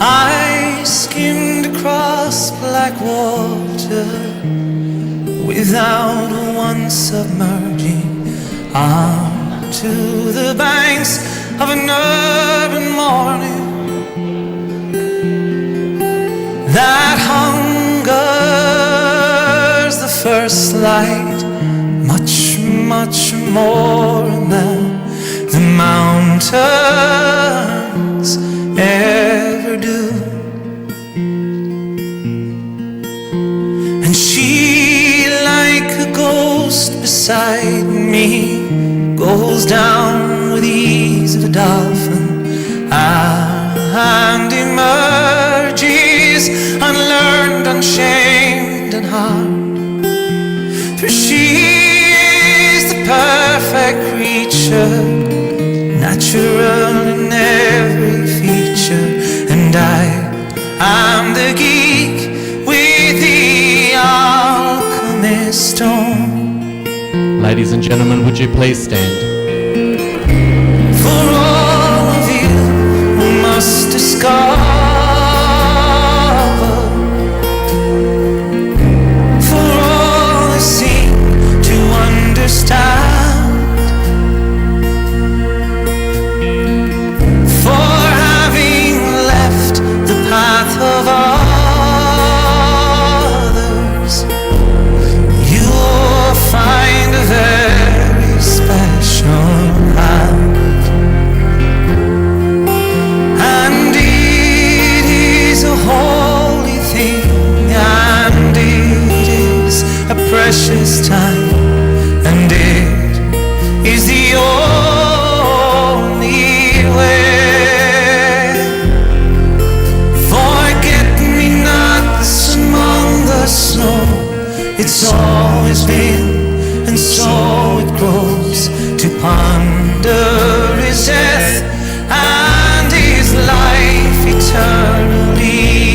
I skimmed across black water without one submerging onto the banks of an urban morning that hungers the first light much, much more than the mountains ever do. And she, like a ghost beside me, goes down with the ease of a dolphin and emerges unlearned, unshamed, and harmed. For she is the perfect creature, natural in every feature, and I am the geek with the alchemist stone. Ladies and gentlemen, would you please stand? For all of you who must discover, for all who seem to understand, for having left the path of others, you'll find a very special hand. And it is a holy thing, and it is a precious time, and it is the only way. Forget-me-nots among the snow, it's always been, and so it grows, to ponder his death and his life eternally.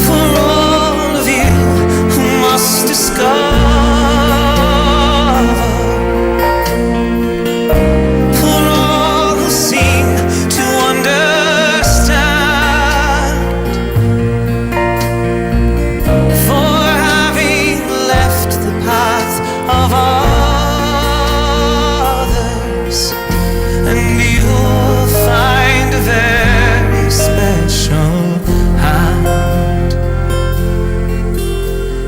For all of you who must discover, for all who seem to understand, for having left the path of others, and you'll find a very special hand.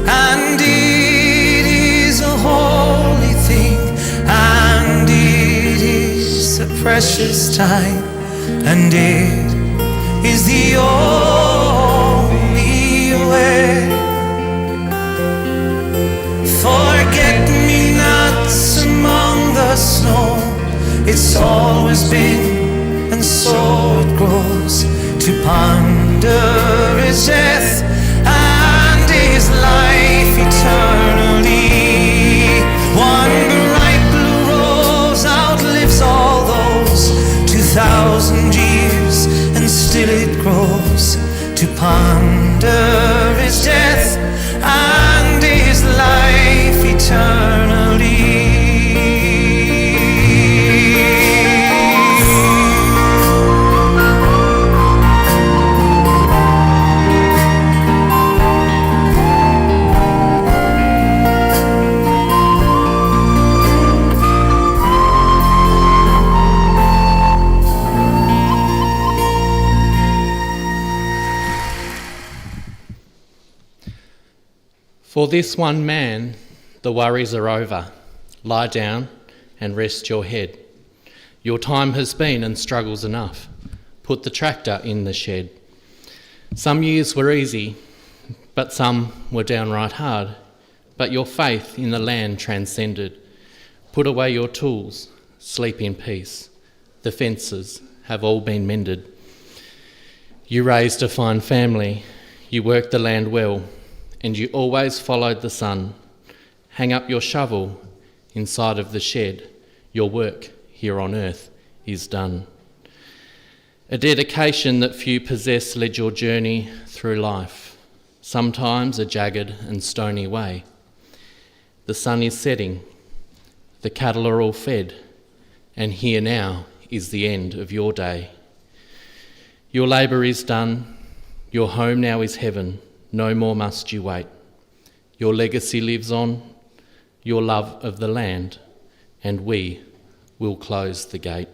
And it is a holy thing, and it is a precious time, and it is the only way. Forget-me-nots among the snow, it's always been, and so it grows, to ponder his death and his life eternally. One bright blue rose outlives all those 2,000 years, and still it grows, to ponder his death and his life eternally. For this one man, the worries are over. Lie down and rest your head. Your time has been and struggles enough. Put the tractor in the shed. Some years were easy, but some were downright hard. But your faith in the land transcended. Put away your tools, sleep in peace. The fences have all been mended. You raised a fine family, you worked the land well, and you always followed the sun. Hang up your shovel inside of the shed. Your work here on earth is done. A dedication that few possess led your journey through life, sometimes a jagged and stony way. The sun is setting, the cattle are all fed, and here now is the end of your day. Your labour is done, your home now is heaven, no more must you wait. Your legacy lives on, your love of the land, and we will close the gate.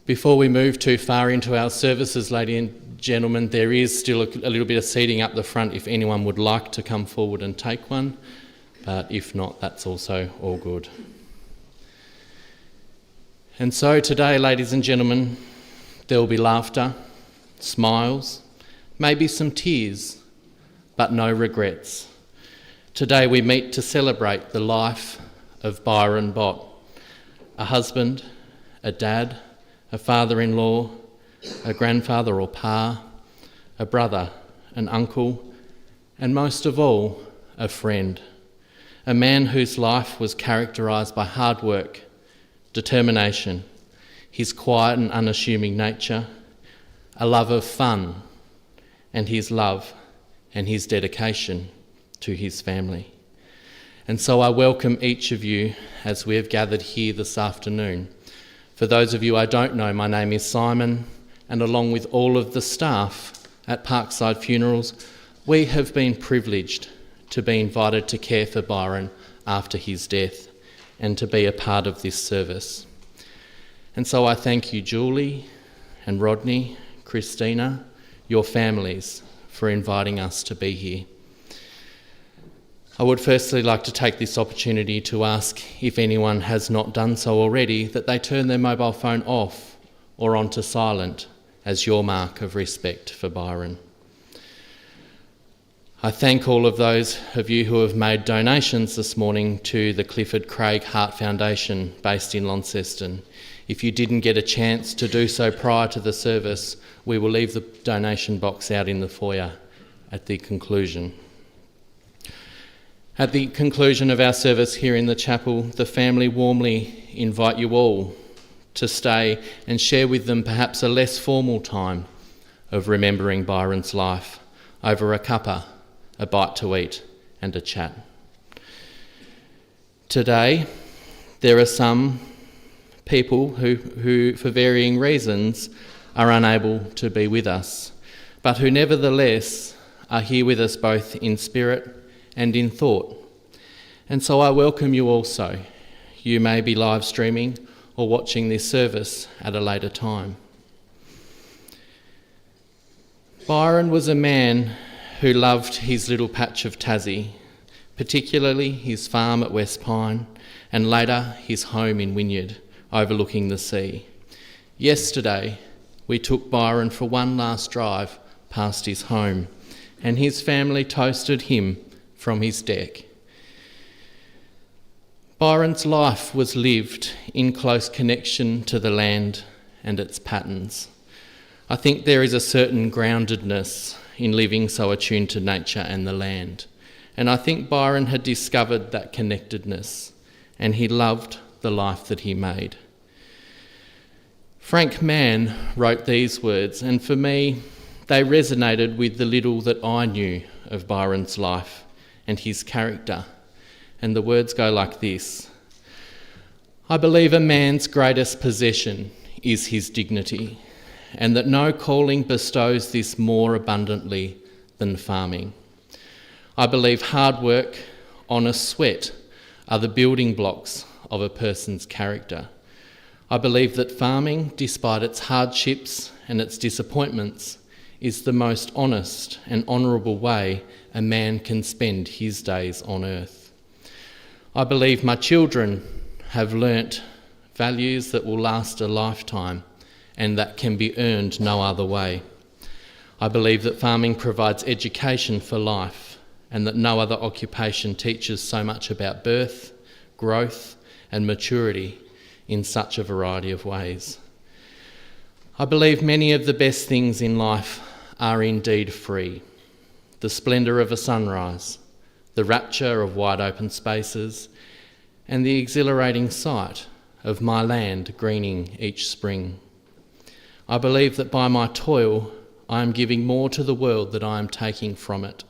Before we move too far into our services, ladies and gentlemen, there is still a little bit of seating up the front if anyone would like to come forward and take one, but if not, that's also all good. And so today, ladies and gentlemen, there will be laughter, smiles, maybe some tears, but no regrets. Today we meet to celebrate the life of Byron Bott, a husband, a dad, a father-in-law, a grandfather or pa, a brother, an uncle, and most of all, a friend. A man whose life was characterised by hard work, determination, his quiet and unassuming nature, a love of fun, and his love and his dedication to his family. And so I welcome each of you as we have gathered here this afternoon. For those of you I don't know, my name is Simon, and along with all of the staff at Parkside Funerals, we have been privileged to be invited to care for Byron after his death and to be a part of this service. And so I thank you, Julie and Rodney, Christina, your families, for inviting us to be here. I would firstly like to take this opportunity to ask, if anyone has not done so already, that they turn their mobile phone off or onto silent as your mark of respect for Byron. I thank all of those of you who have made donations this morning to the Clifford Craig Heart Foundation based in Launceston. If you didn't get a chance to do so prior to the service, we will leave the donation box out in the foyer at the conclusion. At the conclusion of our service here in the chapel, the family warmly invite you all to stay and share with them perhaps a less formal time of remembering Byron's life over a cuppa, a bite to eat and a chat. Today, there are some people who for varying reasons are unable to be with us, but who nevertheless are here with us both in spirit and in thought. And so I welcome you also. You may be live streaming or watching this service at a later time. Byron was a man who loved his little patch of Tassie, particularly his farm at West Pine and later his home in Wynyard, overlooking the sea. Yesterday, we took Byron for one last drive past his home, and his family toasted him from his deck. Byron's life was lived in close connection to the land and its patterns. I think there is a certain groundedness in living so attuned to nature and the land, and I think Byron had discovered that connectedness, and he loved the life that he made. Frank Mann wrote these words, and for me, they resonated with the little that I knew of Byron's life and his character. And the words go like this: I believe a man's greatest possession is his dignity, and that no calling bestows this more abundantly than farming. I believe hard work, honest sweat are the building blocks of a person's character. I believe that farming, despite its hardships and its disappointments, is the most honest and honourable way a man can spend his days on earth. I believe my children have learnt values that will last a lifetime and that can be earned no other way. I believe that farming provides education for life and that no other occupation teaches so much about birth, growth and maturity in such a variety of ways. I believe many of the best things in life are indeed free. The splendour of a sunrise, the rapture of wide open spaces, and the exhilarating sight of my land greening each spring. I believe that by my toil I am giving more to the world than I am taking from it,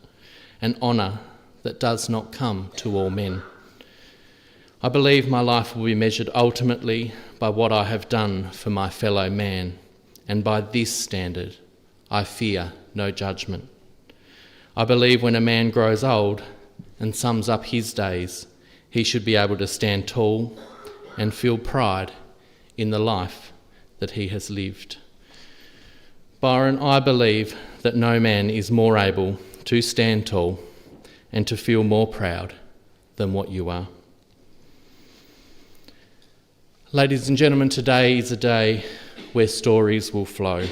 an honour that does not come to all men. I believe my life will be measured ultimately by what I have done for my fellow man, and by this standard I fear no judgment. I believe when a man grows old and sums up his days, he should be able to stand tall and feel pride in the life that he has lived. Byron, I believe that no man is more able to stand tall and to feel more proud than what you are. Ladies and gentlemen, today is a day where stories will flow.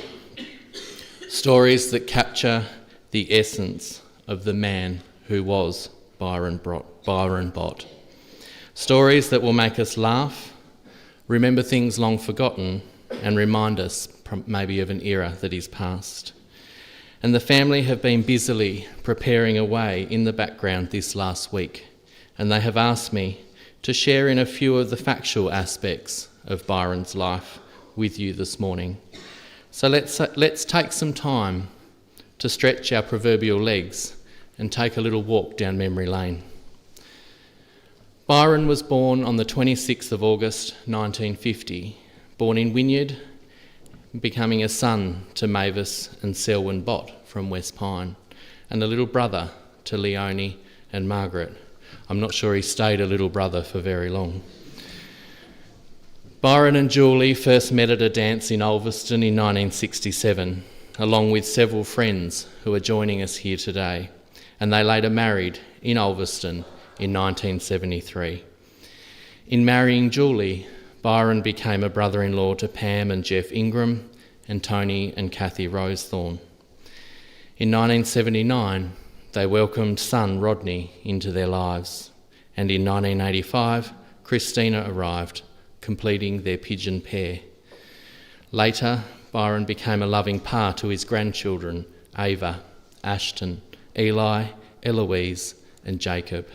Stories that capture the essence of the man who was Byron Bott. Stories that will make us laugh, remember things long forgotten, and remind us maybe of an era that is past. And the family have been busily preparing a way in the background this last week, and they have asked me to share in a few of the factual aspects of Byron's life with you this morning. So let's take some time to stretch our proverbial legs and take a little walk down memory lane. Byron was born on the 26th of August 1950, born in Wynyard, becoming a son to Mavis and Selwyn Bott from West Pine, and a little brother to Leonie and Margaret. I'm not sure he stayed a little brother for very long. Byron and Julie first met at a dance in Ulverston in 1967, along with several friends who are joining us here today, and they later married in Ulverston in 1973. In marrying Julie, Byron became a brother-in-law to Pam and Jeff Ingram and Tony and Kathy Rosethorn. In 1979, they welcomed son Rodney into their lives, and in 1985, Christina arrived, completing their pigeon pair. Later, Byron became a loving pa to his grandchildren, Ava, Ashton, Eli, Eloise and Jacob.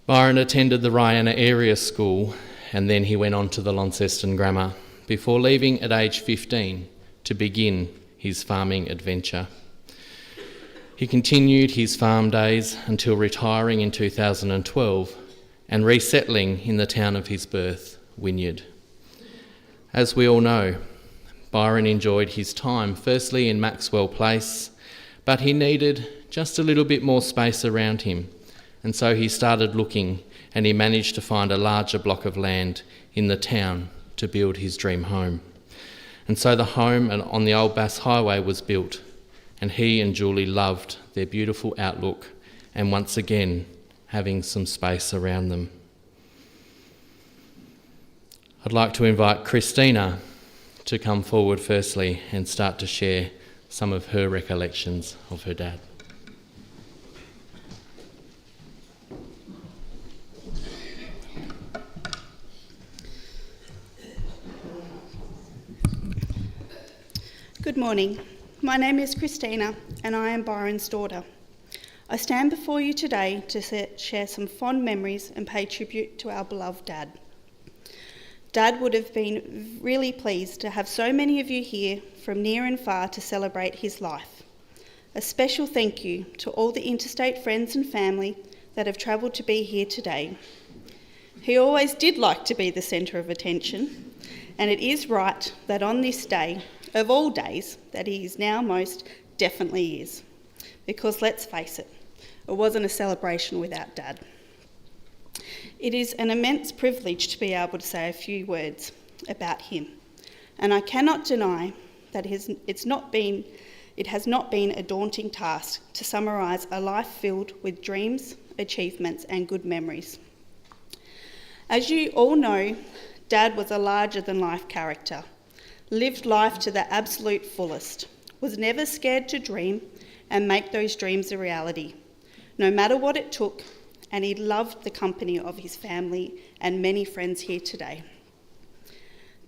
Byron attended the Rihanna area school and then he went on to the Launceston Grammar before leaving at age 15 to begin his farming adventure. He continued his farm days until retiring in 2012 and resettling in the town of his birth, Wynyard. As we all know, Byron enjoyed his time firstly in Maxwell Place, but he needed just a little bit more space around him, and so he started looking and he managed to find a larger block of land in the town to build his dream home. And so the home on the Old Bass Highway was built, and he and Julie loved their beautiful outlook and once again having some space around them. I'd like to invite Christina to come forward firstly and start to share some of her recollections of her dad. Good morning. My name is Christina and I am Byron's daughter. I stand before you today to share some fond memories and pay tribute to our beloved Dad. Dad would have been really pleased to have so many of you here from near and far to celebrate his life. A special thank you to all the interstate friends and family that have travelled to be here today. He always did like to be the centre of attention, and it is right that on this day, of all days, that he is now most definitely is. Because let's face it wasn't a celebration without Dad. It is an immense privilege to be able to say a few words about him, and I cannot deny that it has not been a daunting task to summarise a life filled with dreams, achievements and good memories. As you all know, Dad was a larger-than-life character, lived life to the absolute fullest, was never scared to dream and make those dreams a reality, no matter what it took, and he loved the company of his family and many friends here today.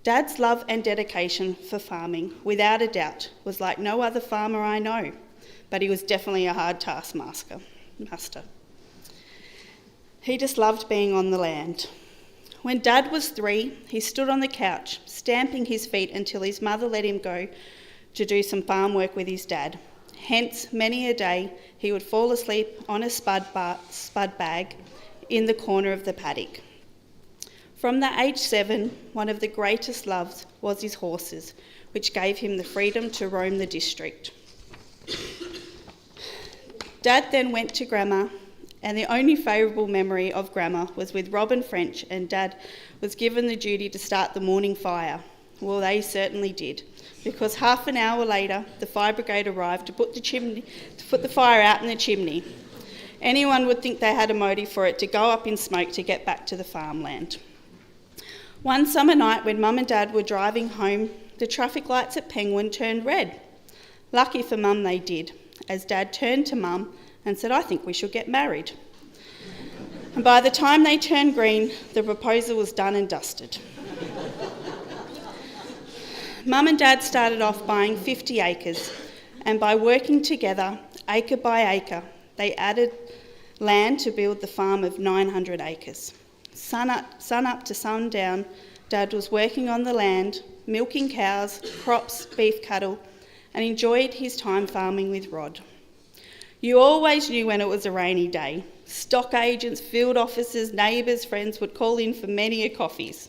Dad's love and dedication for farming, without a doubt, was like no other farmer I know, but he was definitely a hard taskmaster. He just loved being on the land. When Dad was 3, he stood on the couch, stamping his feet until his mother let him go to do some farm work with his dad. Hence, many a day he would fall asleep on a spud bag in the corner of the paddock. From the age 7, one of the greatest loves was his horses, which gave him the freedom to roam the district. Dad then went to Grandma, and the only favourable memory of Grandma was with Robin French, and Dad was given the duty to start the morning fire. Well, they certainly did, because half an hour later, the fire brigade arrived to put the fire out in the chimney. Anyone would think they had a motive for it to go up in smoke to get back to the farmland. One summer night when Mum and Dad were driving home, the traffic lights at Penguin turned red. Lucky for Mum they did, as Dad turned to Mum and said, "I think we should get married." And by the time they turned green, the proposal was done and dusted. Mum and Dad started off buying 50 acres, and by working together, acre by acre, they added land to build the farm of 900 acres. Sun up to sundown, Dad was working on the land, milking cows, crops, beef cattle, and enjoyed his time farming with Rod. You always knew when it was a rainy day. Stock agents, field officers, neighbours, friends would call in for many a coffees.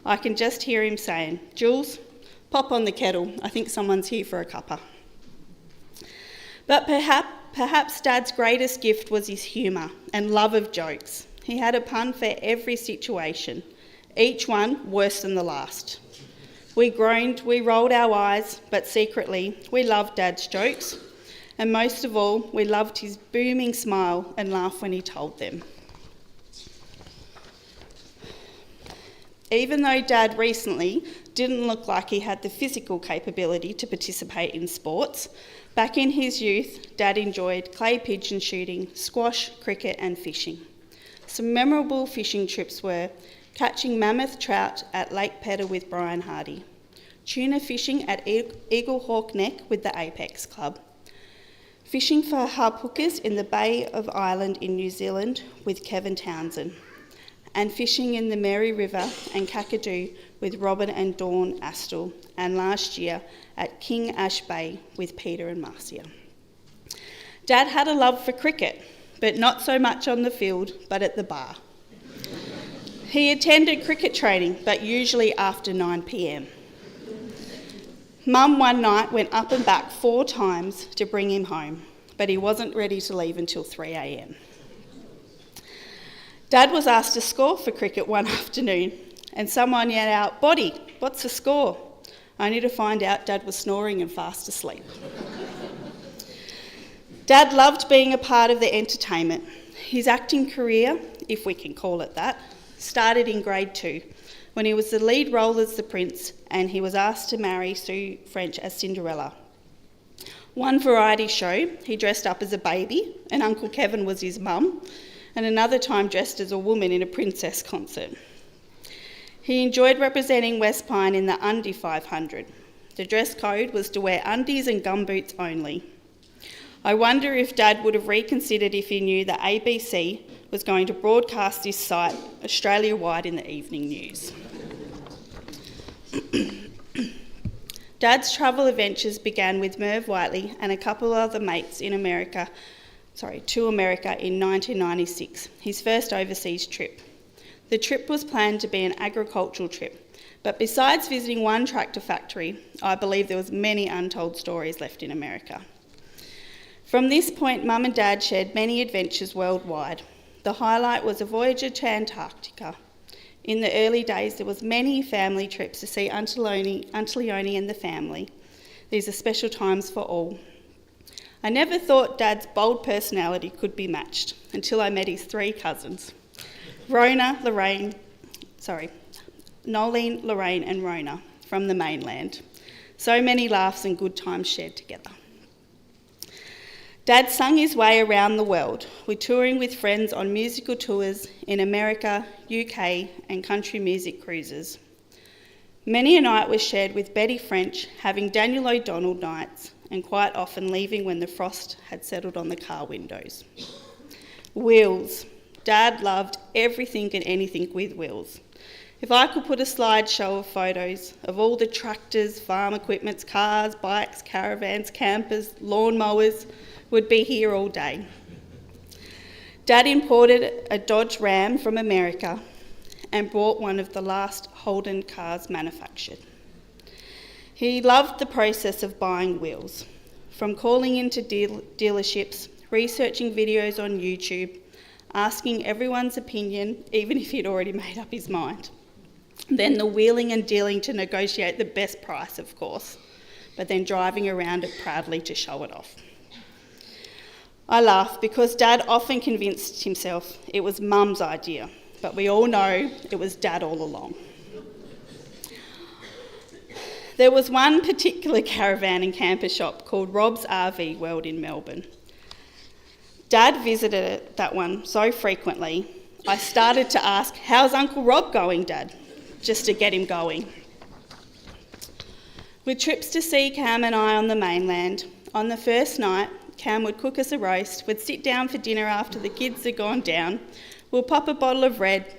I can just hear him saying, "Jules, pop on the kettle. I think someone's here for a cuppa." But perhaps Dad's greatest gift was his humour and love of jokes. He had a pun for every situation, each one worse than the last. We groaned, we rolled our eyes, but secretly we loved Dad's jokes, and most of all, we loved his booming smile and laugh when he told them. Even though Dad recently didn't look like he had the physical capability to participate in sports, back in his youth, Dad enjoyed clay pigeon shooting, squash, cricket and fishing. Some memorable fishing trips were catching mammoth trout at Lake Pedder with Brian Hardy, tuna fishing at Eagle Hawk Neck with the Apex Club, fishing for hardhookers in the Bay of Island in New Zealand with Kevin Townsend, and fishing in the Mary River and Kakadu with Robin and Dawn Astle, and last year at King Ash Bay with Peter and Marcia. Dad had a love for cricket, but not so much on the field, but at the bar. He attended cricket training, but usually after 9 p.m. Mum one night went up and back 4 times to bring him home, but he wasn't ready to leave until 3 a.m. Dad was asked to score for cricket one afternoon, and someone yelled out, "Botty, what's the score?" Only to find out Dad was snoring and fast asleep. Dad loved being a part of the entertainment. His acting career, if we can call it that, started in grade 2, when he was the lead role as the prince and he was asked to marry Sue French as Cinderella. One variety show, he dressed up as a baby and Uncle Kevin was his mum, and another time dressed as a woman in a princess concert. He enjoyed representing West Pine in the Undie 500. The dress code was to wear undies and gumboots only. I wonder if Dad would have reconsidered if he knew that ABC was going to broadcast this sight Australia-wide in the evening news. Dad's travel adventures began with Merv Whiteley and a couple of other mates to America in 1996, his first overseas trip. The trip was planned to be an agricultural trip, but besides visiting one tractor factory, I believe there was many untold stories left in America. From this point, Mum and Dad shared many adventures worldwide. The highlight was a voyage to Antarctica. In the early days, there was many family trips to see Auntie Leonie and the family. These are special times for all. I never thought Dad's bold personality could be matched until I met his 3 cousins, Nolene, Lorraine and Rona from the mainland. So many laughs and good times shared together. Dad sung his way around the world, with touring with friends on musical tours in America, UK and country music cruises. Many a night was shared with Betty French, having Daniel O'Donnell nights, and quite often leaving when the frost had settled on the car windows. Wheels. Dad loved everything and anything with wheels. If I could put a slideshow of photos of all the tractors, farm equipments, cars, bikes, caravans, campers, lawnmowers, would be here all day. Dad imported a Dodge Ram from America and bought one of the last Holden cars manufactured. He loved the process of buying wheels, from calling into dealerships, researching videos on YouTube, asking everyone's opinion, even if he'd already made up his mind. Then the wheeling and dealing to negotiate the best price, of course, but then driving around it proudly to show it off. I laugh because Dad often convinced himself it was Mum's idea, but we all know it was Dad all along. There was one particular caravan and camper shop called Rob's RV World in Melbourne. Dad visited that one so frequently, I started to ask, "How's Uncle Rob going, Dad?" just to get him going. With trips to see Cam and I on the mainland, on the first night, Cam would cook us a roast, we'd sit down for dinner after the kids had gone down, we'll pop a bottle of red,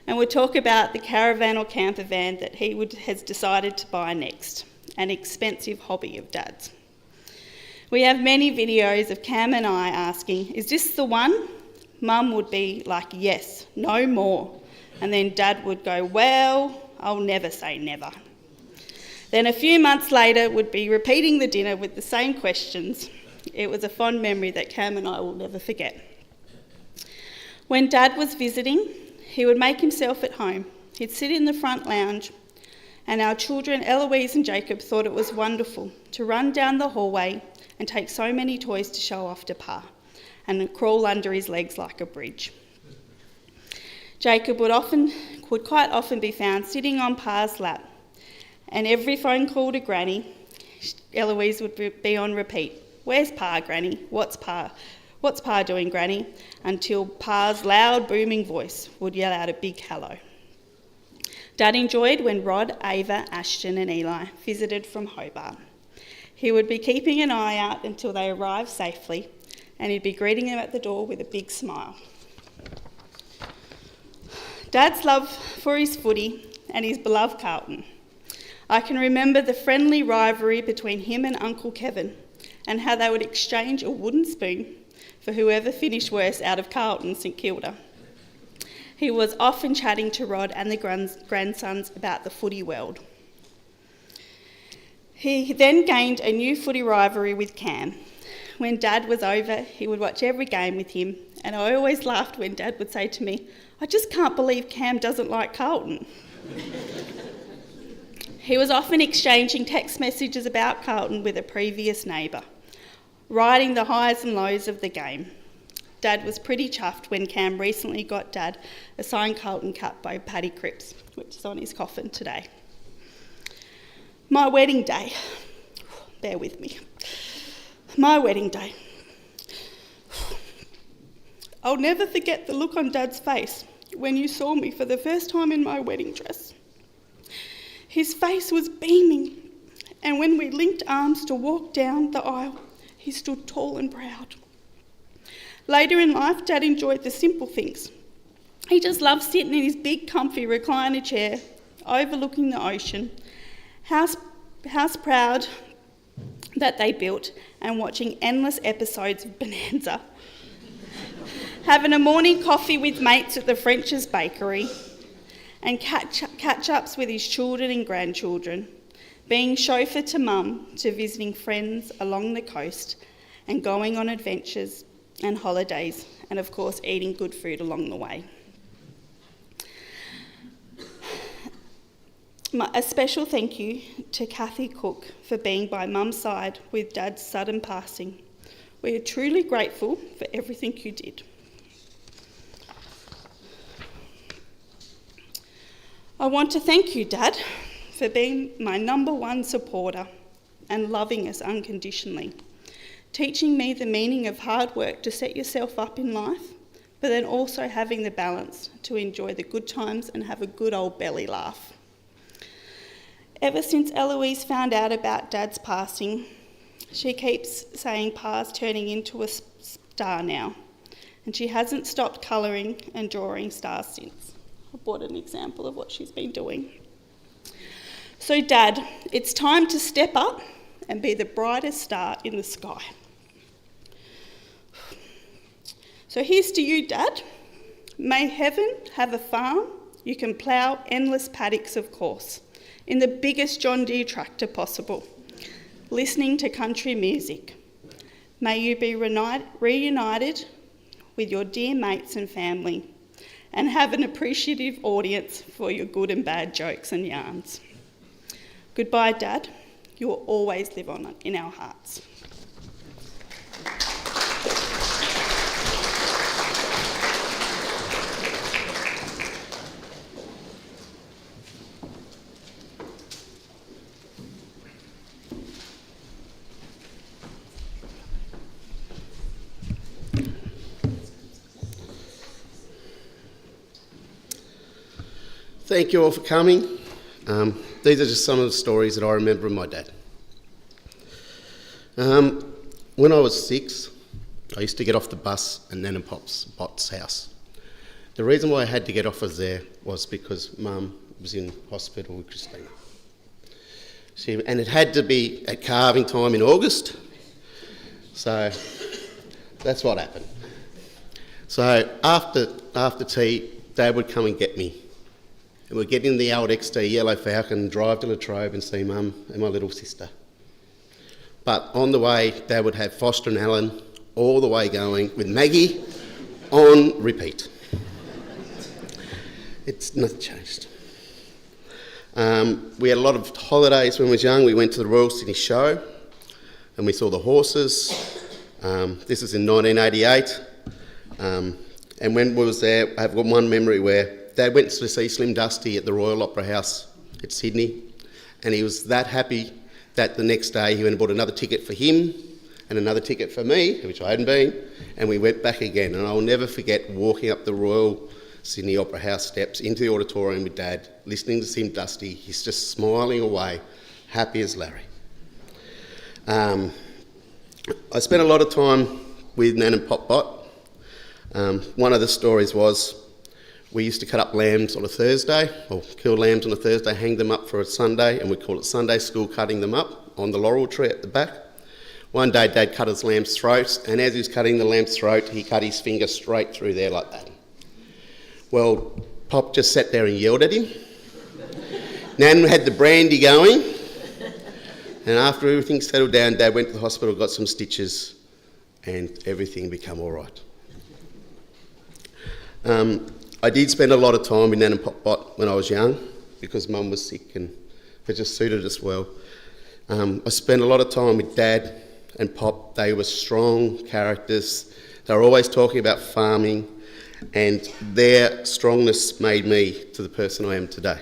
and we'd talk about the caravan or camper van that he has decided to buy next, an expensive hobby of Dad's. We have many videos of Cam and I asking, "Is this the one?" Mum would be like, "Yes, no more." And then Dad would go, "Well, I'll never say never." Then a few months later, would be repeating the dinner with the same questions. It was a fond memory that Cam and I will never forget. When Dad was visiting, he would make himself at home. He'd sit in the front lounge, and our children, Eloise and Jacob, thought it was wonderful to run down the hallway and take so many toys to show off to Pa, and crawl under his legs like a bridge. Jacob would quite often be found sitting on Pa's lap, and every phone call to Granny, Eloise would be on repeat. "Where's Pa, Granny? What's Pa? What's Pa doing, Granny?" Until Pa's loud, booming voice would yell out a big hello. Dad enjoyed when Rod, Ava, Ashton and Eli visited from Hobart. He would be keeping an eye out until they arrived safely, and he'd be greeting them at the door with a big smile. Dad's love for his footy and his beloved Carlton. I can remember the friendly rivalry between him and Uncle Kevin, and how they would exchange a wooden spoon for whoever finished worst out of Carlton St Kilda. He was often chatting to Rod and the grandsons about the footy world. He then gained a new footy rivalry with Cam. When Dad was over, he would watch every game with him, and I always laughed when Dad would say to me, "I just can't believe Cam doesn't like Carlton." He was often exchanging text messages about Carlton with a previous neighbour, riding the highs and lows of the game. Dad was pretty chuffed when Cam recently got Dad a signed Carlton cap by Paddy Cripps, which is on his coffin today. My wedding day. Bear with me. My wedding day. I'll never forget the look on Dad's face when you saw me for the first time in my wedding dress. His face was beaming, and when we linked arms to walk down the aisle, he stood tall and proud. Later in life, Dad enjoyed the simple things. He just loved sitting in his big comfy recliner chair, overlooking the ocean, house proud that they built, and watching endless episodes of Bonanza. Having a morning coffee with mates at the French's bakery, and catch-ups with his children and grandchildren, being chauffeur to Mum, to visiting friends along the coast, and going on adventures and holidays, and of course eating good food along the way. A special thank you to Kathy Cook for being by Mum's side with Dad's sudden passing. We are truly grateful for everything you did. I want to thank you, Dad, for being my number one supporter and loving us unconditionally, teaching me the meaning of hard work to set yourself up in life, but then also having the balance to enjoy the good times and have a good old belly laugh. Ever since Eloise found out about Dad's passing, she keeps saying Pa's turning into a star now, and she hasn't stopped colouring and drawing stars since. I brought an example of what she's been doing. So Dad, it's time to step up and be the brightest star in the sky. So here's to you, Dad. May heaven have a farm you can plough endless paddocks, of course, in the biggest John Deere tractor possible, listening to country music. May you be reunited with your dear mates and family, and have an appreciative audience for your good and bad jokes and yarns. Goodbye, Dad. You will always live on in our hearts. Thank you all for coming. These are just some of the stories that I remember of my dad. When I was 6, I used to get off the bus at Nan and Bott's house. The reason why I had to get off of there was because Mum was in hospital with Christina. And it had to be at carving time in August, so that's what happened. So after tea, Dad would come and get me. And we'd get in the old XD Yellow Falcon, drive to Latrobe and see Mum and my little sister. But on the way, Dad would have Foster and Alan all the way going with Maggie on repeat. It's not changed. We had a lot of holidays when we was young. We went to the Royal Sydney Show and we saw the horses. This was in 1988. And when we was there, I've got one memory where Dad went to see Slim Dusty at the Royal Opera House at Sydney, and he was that happy that the next day he went and bought another ticket for him and another ticket for me, which I hadn't been, and we went back again. And I'll never forget walking up the Royal Sydney Opera House steps into the auditorium with Dad, listening to Slim Dusty. He's just smiling away, happy as Larry. I spent a lot of time with Nan and Pop Bott. One of the stories was we used to cut up lambs on a Thursday, or kill lambs on a Thursday, hang them up for a Sunday, and we call it Sunday school cutting them up on the laurel tree at the back. One day Dad cut his lamb's throat, and as he was cutting the lamb's throat, he cut his finger straight through there like that. Well, Pop just sat there and yelled at him. Nan had the brandy going, and after everything settled down, Dad went to the hospital, got some stitches, and everything became all right. I did spend a lot of time with Nan and Pop Bott when I was young because Mum was sick and it just suited us well. I spent a lot of time with Dad and Pop. They were strong characters. They were always talking about farming, and their strongness made me to the person I am today.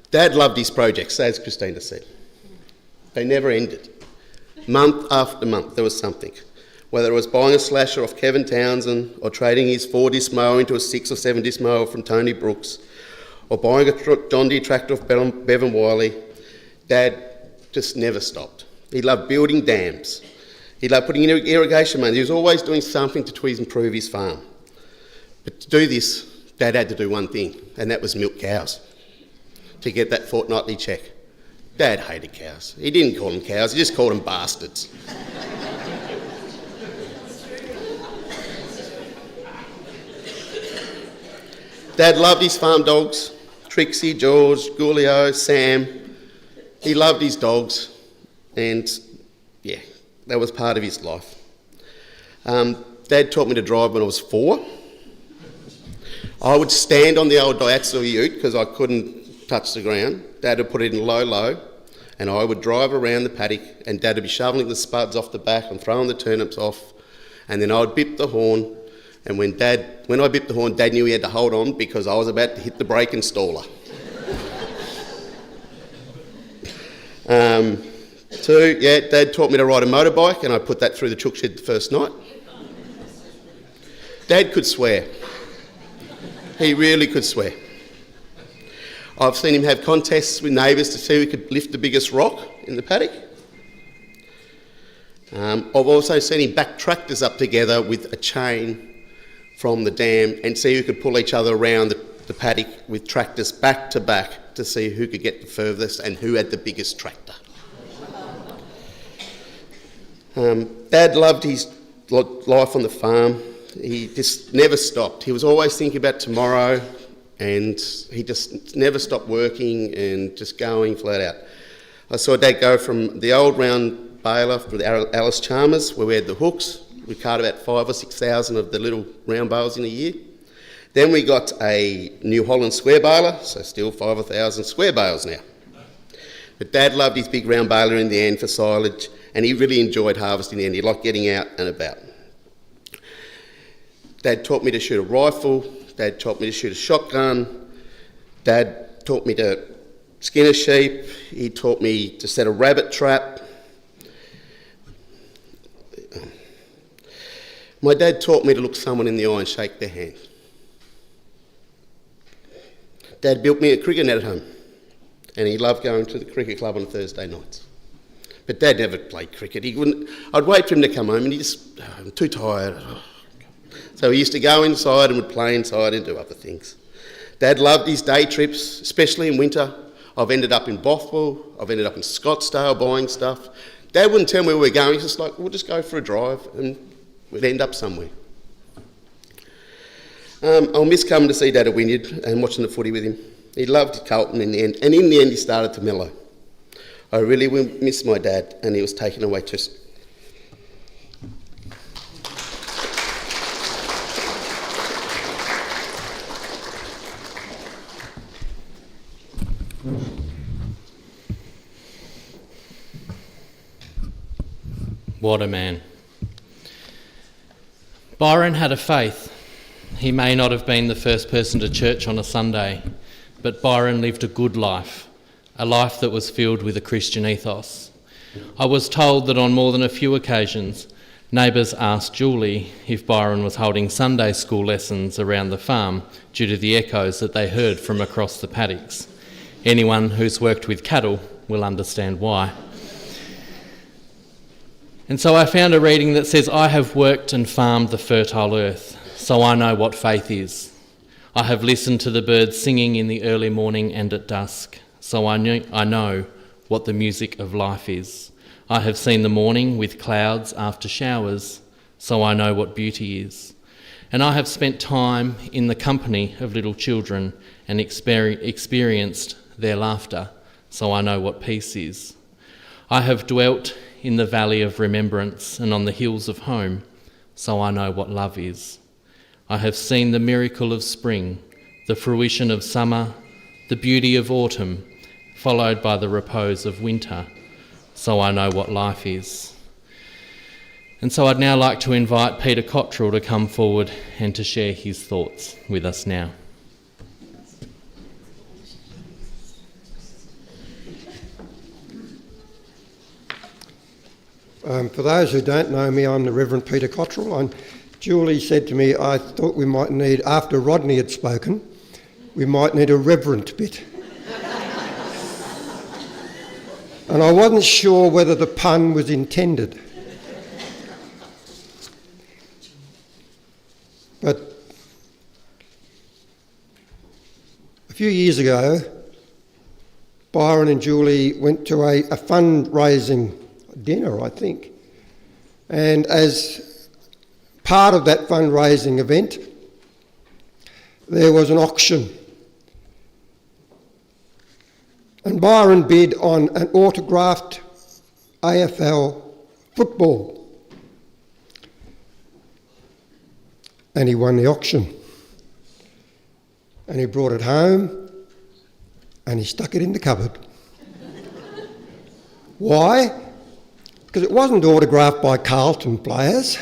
Dad loved his projects, as Christina said. They never ended. Month after month there was something. Whether it was buying a slasher off Kevin Townsend, or trading his 4-disc mower into a 6 or 7-disc mower from Tony Brooks, or buying a John Deere tractor off Bevan Wiley, Dad just never stopped. He loved building dams. He loved putting in irrigation money. He was always doing something to improve his farm. But to do this, Dad had to do one thing, and that was milk cows to get that fortnightly check. Dad hated cows. He didn't call them cows, he just called them bastards. Dad loved his farm dogs, Trixie, George, Gulio, Sam. He loved his dogs, and yeah, that was part of his life. Dad taught me to drive when I was 4. I would stand on the old Daihatsu ute because I couldn't touch the ground. Dad would put it in low, and I would drive around the paddock, and Dad would be shoveling the spuds off the back and throwing the turnips off, and then I would bip the horn. And when I bipped the horn, Dad knew he had to hold on because I was about to hit the brake installer. Two, Dad taught me to ride a motorbike, and I put that through the chook shed the first night. Dad could swear. He really could swear. I've seen him have contests with neighbours to see who could lift the biggest rock in the paddock. I've also seen him back tractors up together with a chain from the dam and see who could pull each other around the paddock with tractors back to back to see who could get the furthest and who had the biggest tractor. Dad loved his life on the farm. He just never stopped. He was always thinking about tomorrow, and he just never stopped working and just going flat out. I saw Dad go from the old round baler with Alice Chalmers, where we had the hooks. We cart about 5,000 or 6,000 of the little round bales in a year. Then we got a New Holland square baler, so still 5,000 square bales now. But Dad loved his big round baler in the end for silage, and he really enjoyed harvesting the end. He liked getting out and about. Dad taught me to shoot a rifle. Dad taught me to shoot a shotgun. Dad taught me to skin a sheep. He taught me to set a rabbit trap. My dad taught me to look someone in the eye and shake their hand. Dad built me a cricket net at home, and he loved going to the cricket club on Thursday nights. But Dad never played cricket. He wouldn't. I'd wait for him to come home, and I'm too tired. So he used to go inside and would play inside and do other things. Dad loved his day trips, especially in winter. I've ended up in Bothwell. I've ended up in Scottsdale buying stuff. Dad wouldn't tell me where we're going. He's just like, we'll just go for a drive, and we'd end up somewhere. I'll miss coming to see Dad at Wynyard and watching the footy with him. He loved Carlton in the end, and in the end he started to mellow. I really will miss my dad, and he was taken away too soon. What a man. Byron had a faith. He may not have been the first person to church on a Sunday, but Byron lived a good life, a life that was filled with a Christian ethos. I was told that on more than a few occasions, neighbours asked Julie if Byron was holding Sunday school lessons around the farm due to the echoes that they heard from across the paddocks. Anyone who's worked with cattle will understand why. And so I found a reading that says, I have worked and farmed the fertile earth, so I know what faith is. I have listened to the birds singing in the early morning and at dusk, so I know what the music of life is. I have seen the morning with clouds after showers, so I know what beauty is. And I have spent time in the company of little children and experienced their laughter, so I know what peace is. I have dwelt in the valley of remembrance and on the hills of home, so I know what love is. I have seen the miracle of spring, the fruition of summer, the beauty of autumn, followed by the repose of winter, so I know what life is. And so I'd now like to invite Peter Cottrell to come forward and to share his thoughts with us now. For those who don't know me, I'm the Reverend Peter Cottrell. And Julie said to me, I thought we might need, after Rodney had spoken, we might need a reverent bit. And I wasn't sure whether the pun was intended. But a few years ago, Byron and Julie went to a fundraising dinner, I think. And as part of that fundraising event, there was an auction. And Byron bid on an autographed AFL football. And he won the auction. And he brought it home and he stuck it in the cupboard. Why? Because it wasn't autographed by Carlton players.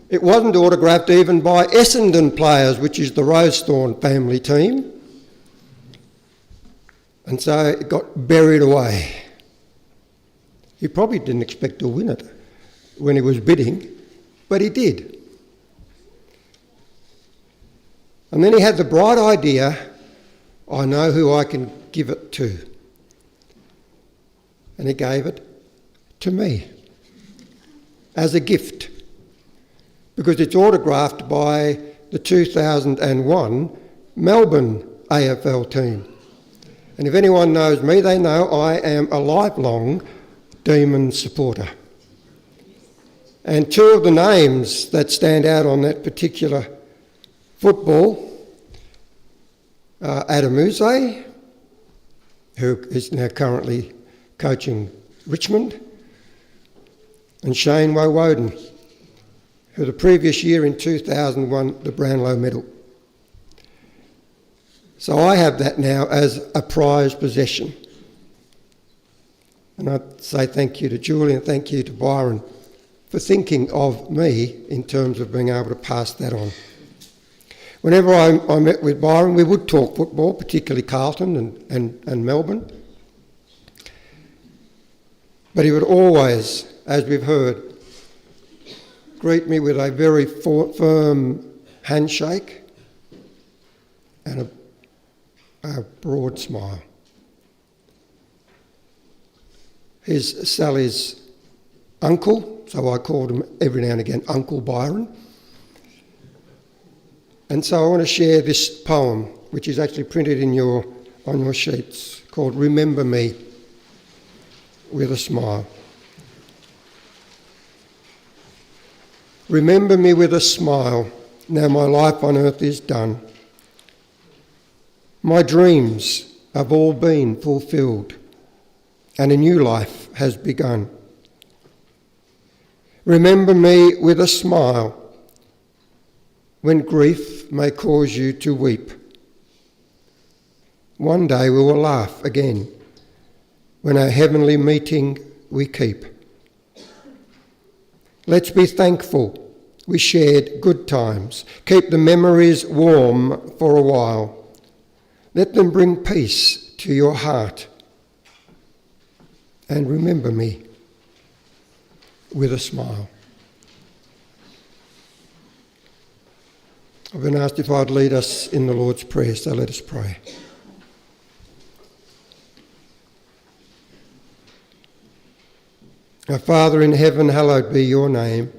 It wasn't autographed even by Essendon players, which is the Rosethorn family team. And so it got buried away. He probably didn't expect to win it when he was bidding, but he did. And then he had the bright idea, I know who I can give it to. And he gave it to me as a gift, because it's autographed by the 2001 Melbourne AFL team. And if anyone knows me, they know I am a lifelong Demon supporter. And two of the names that stand out on that particular football are Adam Uze, who is now currently coaching Richmond, and Shane Woden, who the previous year in 2000 won the Brownlow medal. So I have that now as a prized possession. And I'd say thank you to Julie and thank you to Byron for thinking of me in terms of being able to pass that on. Whenever I met with Byron, we would talk football, particularly Carlton and Melbourne. But he would always, as we've heard, greet me with a very firm handshake and a broad smile. He's Sally's uncle, so I called him every now and again Uncle Byron. And so I want to share this poem, which is actually printed on your sheets, called Remember Me with a Smile. Remember me with a smile, now my life on earth is done. My dreams have all been fulfilled, and a new life has begun. Remember me with a smile when grief may cause you to weep. One day we will laugh again when our heavenly meeting we keep. Let's be thankful we shared good times. Keep the memories warm for a while. Let them bring peace to your heart. And remember me with a smile. I've been asked if I'd lead us in the Lord's Prayer, so let us pray. Our Father in heaven, hallowed be your name.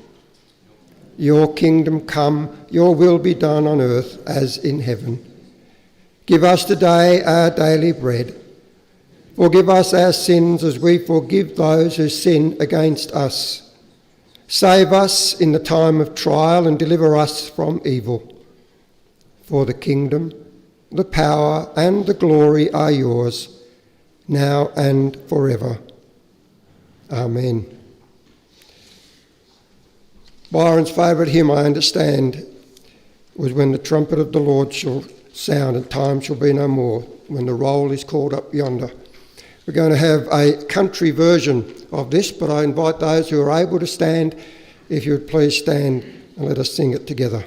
Your kingdom come, your will be done on earth as in heaven. Give us today our daily bread. Forgive us our sins as we forgive those who sin against us. Save us in the time of trial and deliver us from evil. For the kingdom, the power and the glory are yours, now and forever. Amen. Byron's favourite hymn, I understand, was When the trumpet of the Lord shall sound and time shall be no more, when the roll is called up yonder. We're going to have a country version of this, but I invite those who are able to stand, if you would please stand and let us sing it together.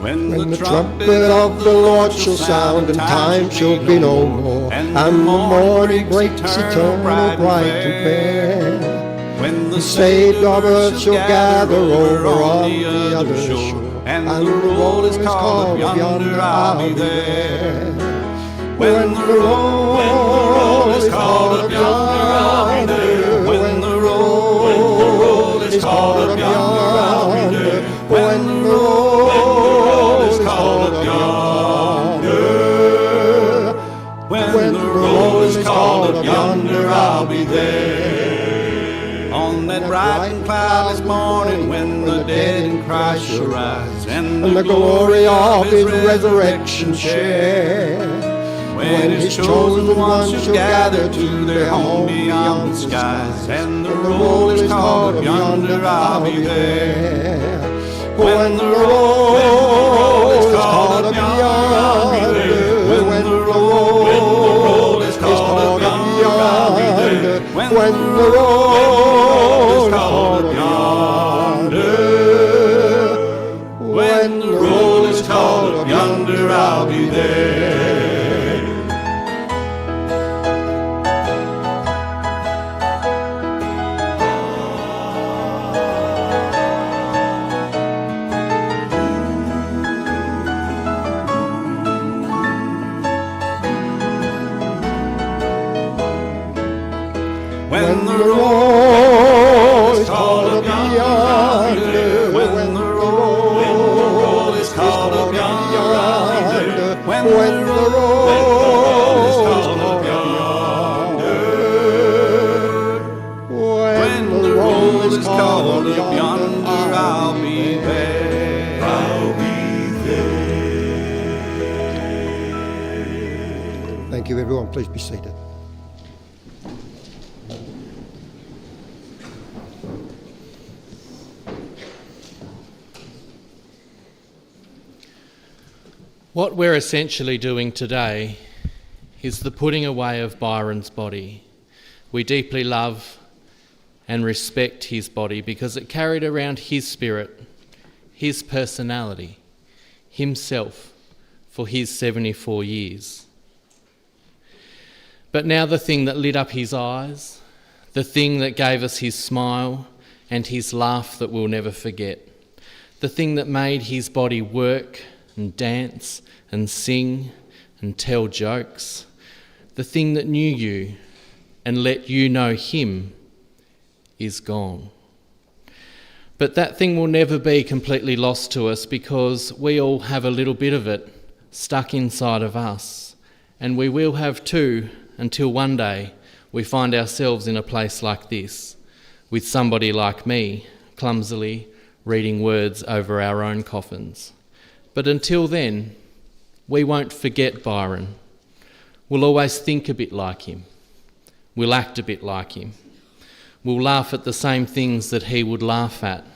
When the trumpet of the Lord shall sound, and time shall be no more, and the morning breaks eternal, bright and fair. When the saved of earth shall gather over on the other shore, and the roll is called up yonder, I'll be there. When the roll is called up yonder, I'll be there. When the roll is called up yonder, I'll be there. When the roll is called up yonder, when the roll is called up yonder, I'll be there. On that bright and cloudless morning, when the dead in Christ shall rise, and the glory of his resurrection share. When his chosen ones shall gather to their home beyond the skies, and the roll is called up yonder, I'll be there. When the roll is called up yonder, when the roll is called up yonder, when the roll is called up yonder, when the roll is called up yonder, I'll be there. When the roll is called up yonder, when the roll is called up yonder, when the roll is called up yonder, when the roll is called up yonder, I'll be there. I'll be there. Thank you, everyone. Please be seated. What we're essentially doing today is the putting away of Byron's body. We deeply love and respect his body because it carried around his spirit, his personality, himself for his 74 years. But now the thing that lit up his eyes, the thing that gave us his smile and his laugh that we'll never forget, the thing that made his body work and dance and sing and tell jokes, the thing that knew you and let you know him is gone. But that thing will never be completely lost to us because we all have a little bit of it stuck inside of us, and we will have too until one day we find ourselves in a place like this with somebody like me clumsily reading words over our own coffins. But until then, we won't forget Byron. We'll always think a bit like him. We'll act a bit like him. We'll laugh at the same things that he would laugh at.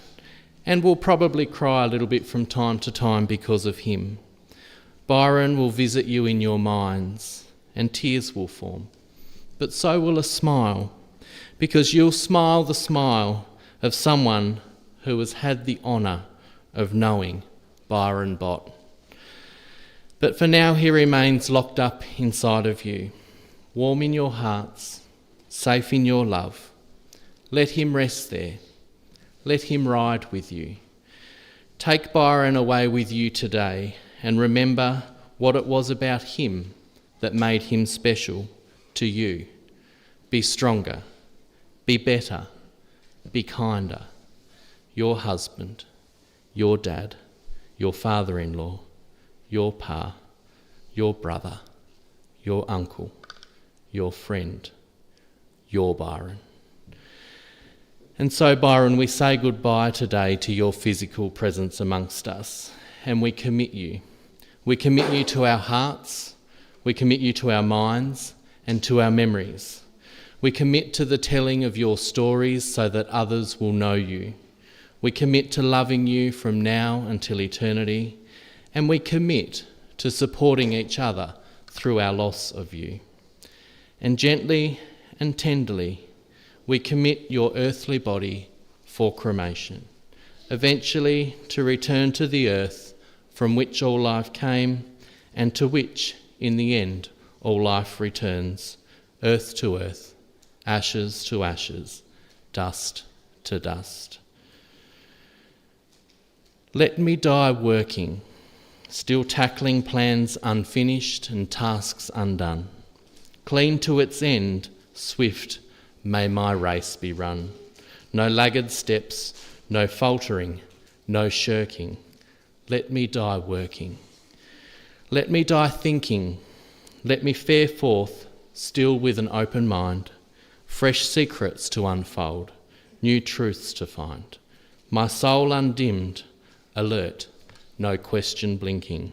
And we'll probably cry a little bit from time to time because of him. Byron will visit you in your minds, and tears will form. But so will a smile, because you'll smile the smile of someone who has had the honour of knowing Byron Bott. But for now he remains locked up inside of you, warm in your hearts, safe in your love. Let him rest there. Let him ride with you. Take Byron away with you today and remember what it was about him that made him special to you. Be stronger, be better, be kinder. Your husband, your dad, your father-in-law, your pa, your brother, your uncle, your friend, your Byron. And so, Byron, we say goodbye today to your physical presence amongst us, and we commit you. We commit you to our hearts, we commit you to our minds and to our memories. We commit to the telling of your stories so that others will know you. We commit to loving you from now until eternity, and we commit to supporting each other through our loss of you. And gently and tenderly, we commit your earthly body for cremation, eventually to return to the earth from which all life came and to which, in the end, all life returns, earth to earth, ashes to ashes, dust to dust. Let me die working, still tackling plans unfinished and tasks undone. Clean to its end, swift may my race be run. No laggard steps, no faltering, no shirking. Let me die working. Let me die thinking. Let me fare forth, still with an open mind, fresh secrets to unfold, new truths to find. My soul undimmed, alert, no question blinking.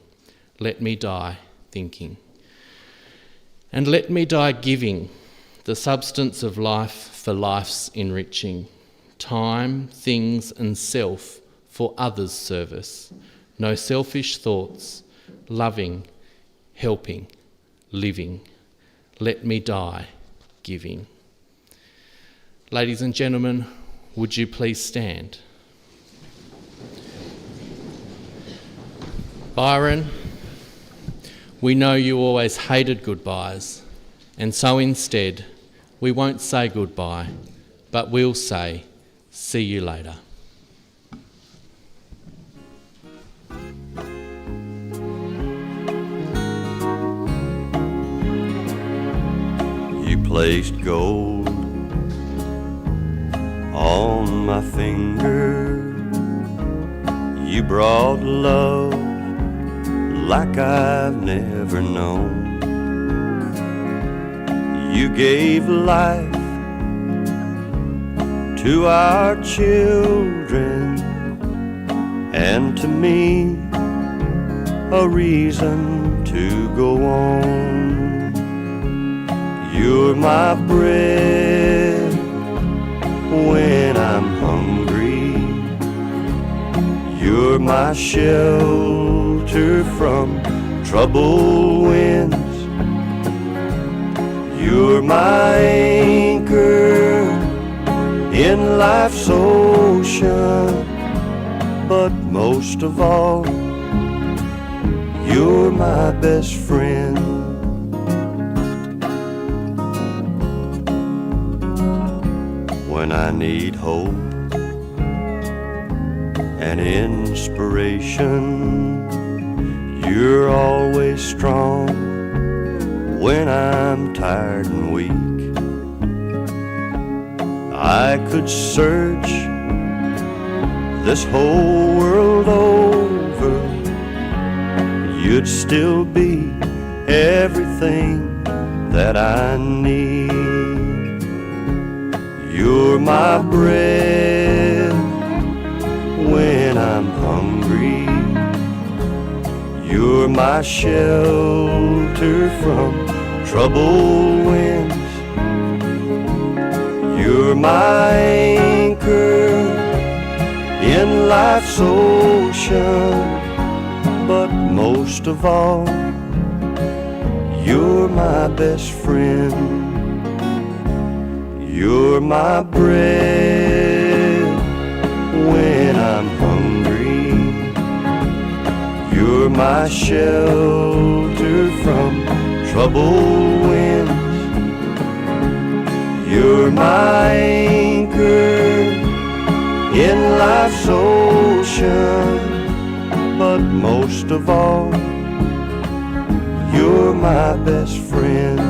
Let me die thinking. And let me die giving, the substance of life for life's enriching. Time, things and self for others' service. No selfish thoughts, loving, helping, living. Let me die giving. Ladies and gentlemen, would you please stand? Byron, we know you always hated goodbyes, and so instead, we won't say goodbye, but we'll say, see you later. You placed gold on my finger. You brought love like I've never known. You gave life to our children, and to me a reason to go on. You're my bread when I'm hungry. You're my shelter from troubled winds. You're my anchor in life's ocean. But most of all, you're my best friend. When I need hope and inspiration, you're always strong when I'm tired and weak. I could search this whole world over, you'd still be everything that I need. You're my bread when I'm hungry. You're my shelter from troubled winds. You're my anchor in life's ocean. But most of all, you're my best friend. You're my bread when I'm hungry. You're my shelter from troubled winds. You're my anchor in life's ocean. But most of all, you're my best friend.